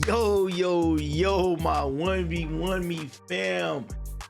Yo, my 1v1 me fam.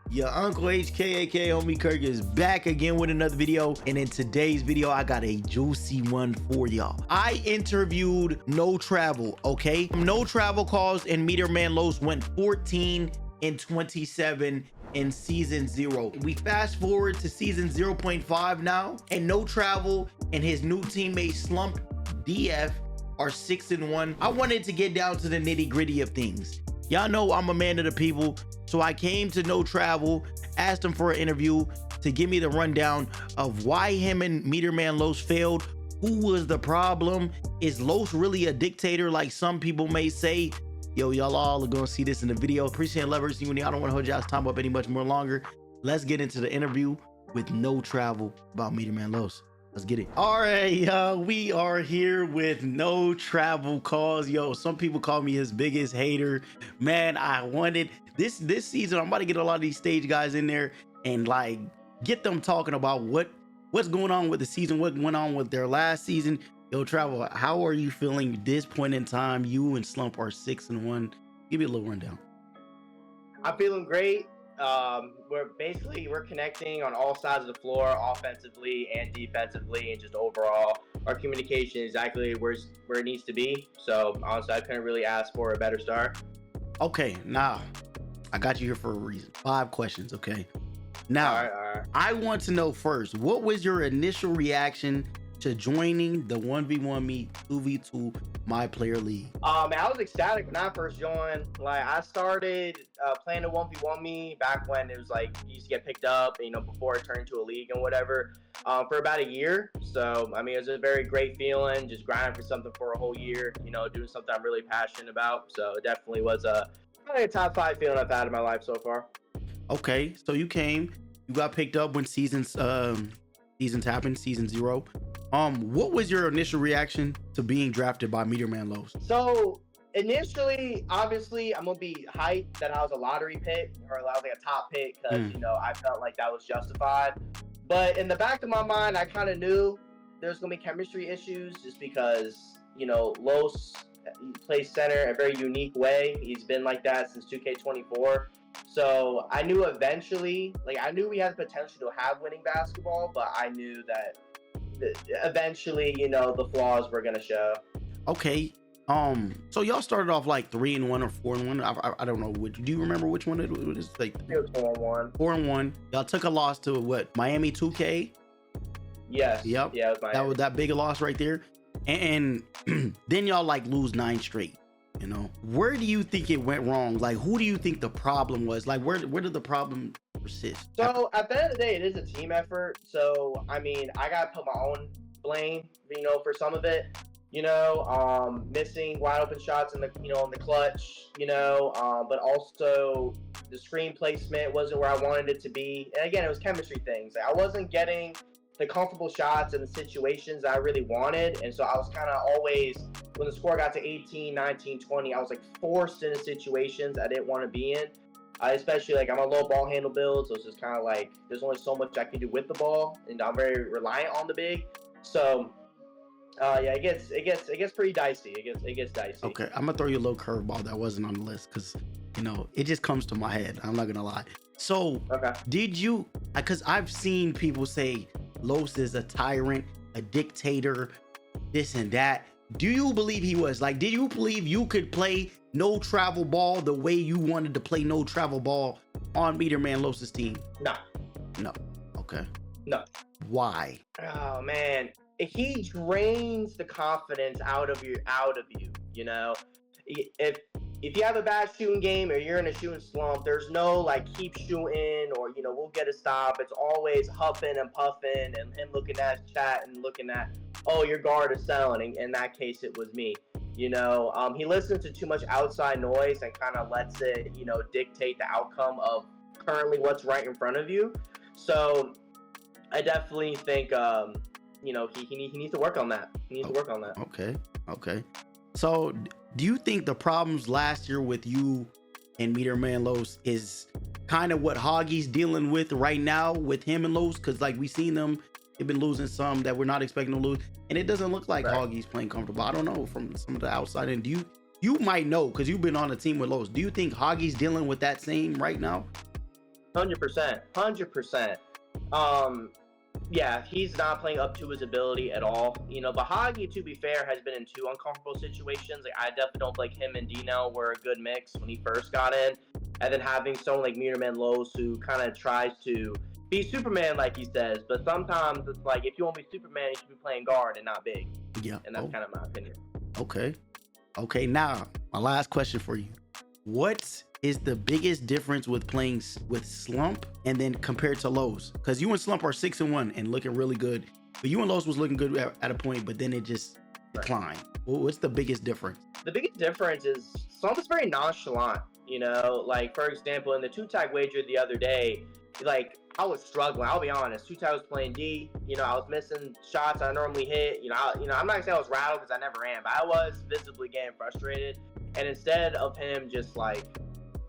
Your Uncle HK, aka Homie Kirk, is back again with another video. And in today's video, I got a juicy one for y'all. I interviewed No Travel, okay? No Travel Calls and Meteor Man Los went 14 and 27 in season 0. We fast forward to season 0.5 now, and No Travel and his new teammate Slump DF are 6-1. I wanted to get down to the nitty-gritty of things. Y'all know I'm a man of the people, so I came to No Travel, asked him for an interview to give me the rundown of why him and Meteor Man Los failed. Who was the problem? Is Los really a dictator like some people may say? Yo, y'all all are gonna see this in the video. Appreciate and lovers. I don't want to hold y'all's time up any much more longer. Let's get into the interview with No Travel about Meteor Man Los. Let's get it. All right, y'all, we are here with No Travel Calls. Yo, some people call me his biggest hater. Man, I wanted this season. I'm about to get a lot of these stage guys in there and like get them talking about what's going on with the season, what went on with their last season. Yo, Travel, how are you feeling at this point in time? You and Slump are 6-1. Give me a little rundown. I'm feeling great. We're connecting on all sides of the floor, offensively and defensively, and just overall our communication is exactly where it needs to be. So honestly, I couldn't really ask for a better start. Okay, now I got you here for a reason. 5 questions, okay? Now, all right. I want to know first, what was your initial reaction to joining the 1v1 me 2v2 My Player League? I was ecstatic when I first joined. Like, I started playing the 1v1 me back when it was like you used to get picked up, before it turned into a league and whatever, for about a year. So I mean, it was a very great feeling, just grinding for something for a whole year, doing something I'm really passionate about. So it definitely was probably a top 5 feeling I've had in my life so far. Okay, so you got picked up when seasons happened, season 0. What was your initial reaction to being drafted by Meteor Man Los? So initially, obviously, I'm gonna be hyped that I was a lottery pick, or I was like a top pick, because I felt like that was justified. But in the back of my mind, I kind of knew there's gonna be chemistry issues, just because Los plays center in a very unique way. He's been like that since 2K24. So I knew eventually, I knew we had the potential to have winning basketball, but I knew that eventually, the flaws were gonna show. Okay. So y'all started off like 3-1 or 4-1. I don't know which. Do you remember which one it was? Like it was 4-1. 4-1. Y'all took a loss to what? Miami 2K. Yes. Yep. Yeah, it was Miami. That was that big a loss right there. And then y'all like lose 9 straight. Where do you think it went wrong? Like, who do you think the problem was? Like, where did the problem persist? So at the end of the day, it is a team effort. So I mean, I gotta put my own blame, for some of it. Missing wide open shots in the in the clutch. But also the screen placement wasn't where I wanted it to be. And again, it was chemistry things. I wasn't getting the comfortable shots and the situations I really wanted. And so I was kind of always, when the score got to 18, 19, 20, I was like forced into situations I didn't want to be in. Especially I'm a low ball handle build, so it's just kind of like there's only so much I can do with the ball, and I'm very reliant on the big. So it gets pretty dicey. It gets dicey. Okay, I'm gonna throw you a little curveball that wasn't on the list, because it just comes to my head. I'm not gonna lie. So did you? Because I've seen people say Los is a tyrant, a dictator, this and that. Do you believe he was? Like, did you believe you could play No Travel ball the way you wanted to play No Travel ball on Meteor Man Los's team? No. Okay. No. Why? Oh man, he drains the confidence out of you. If you have a bad shooting game or you're in a shooting slump, there's no keep shooting or we'll get a stop. It's always huffing and puffing and him looking at chat and looking at, oh, your guard is selling. In that case, it was me. He listens to too much outside noise and kind of lets it dictate the outcome of currently what's right in front of you. So I definitely think he needs to work on that. Okay. So do you think the problems last year with you and Meteor Man Los is kind of what Hoggy's dealing with right now with him and Los? Because we seen them, they've been losing some that we're not expecting to lose, and it doesn't look like Hoggy's playing comfortable. I don't know, from some of the outside. And do you might know because you've been on a team with Lowe's. Do you think Hoggy's dealing with that same right now? 100%, 100%. Yeah, he's not playing up to his ability at all. You know, but Hoggy, to be fair, has been in 2 uncomfortable situations. Like, I definitely don't think him and Dino were a good mix when he first got in. And then having someone like Meterman Lowe's who kind of tries to be Superman, like he says, but sometimes it's like, if you want to be Superman, you should be playing guard and not big. Yeah. And that's kind of my opinion. Okay, now, my last question for you. What is the biggest difference with playing with Slump and then compared to Lowe's? Because you and Slump are 6-1 and looking really good. But you and Lowe's was looking good at a point, but then it just declined. What's the biggest difference? The biggest difference is Slump is very nonchalant. You know, like, for example, in the 2-tag wager the other day, like, I was struggling. I'll be honest. 2-tag was playing D. You know, I was missing shots I normally hit. You know, I'm not gonna say I was rattled because I never am, but I was visibly getting frustrated. And instead of him just like,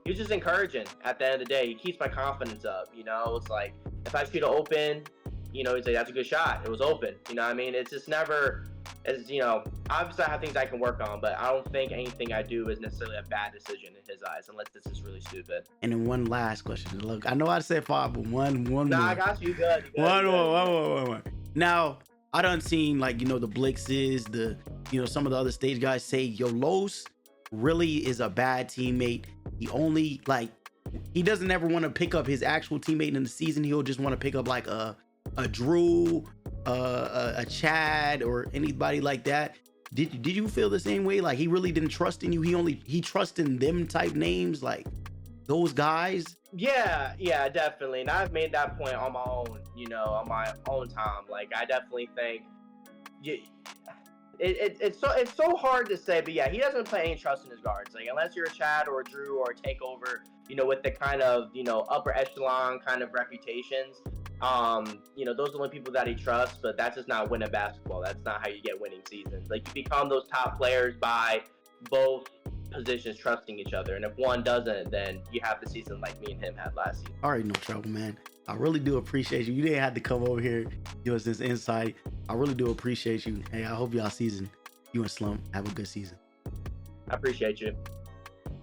he was just encouraging at the end of the day. He keeps my confidence up. You know, it's like, if I shoot it open, you know, he's like, that's a good shot. It was open. You know what I mean? It's just never, as you know, obviously I have things I can work on, but I don't think anything I do is necessarily a bad decision in his eyes, unless this is really stupid. And then one last question. Look, I know I said 5, but one Nah, more. I got you. Good. One more. Now, I done seen, like, you know, the Blixes, some of the other stage guys say, yo, Los really is a bad teammate. He only, like, he doesn't ever want to pick up his actual teammate in the season. He'll just want to pick up like a Drew, a Chad, or anybody like that. Did you feel the same way? Like, he really didn't trust in you. He trusted in them type names, like those guys. Yeah, definitely. And I've made that point on my own, you know, on my own time. Like, I definitely think it's so hard to say, but yeah, he doesn't put any trust in his guards. Like, unless you're a Chad or a Drew or a Takeover, you know, with the kind of, you know, upper echelon kind of reputations. You know, those are the only people that he trusts, but that's just not winning basketball. That's not how you get winning seasons. Like, you become those top players by both positions trusting each other, and if one doesn't, then you have the season like me and him had last season. All right, no trouble, man. I really do appreciate you. You didn't have to come over here, give us this insight. I really do appreciate you. Hey, I hope y'all season, you and Slump, have a good season. I appreciate you.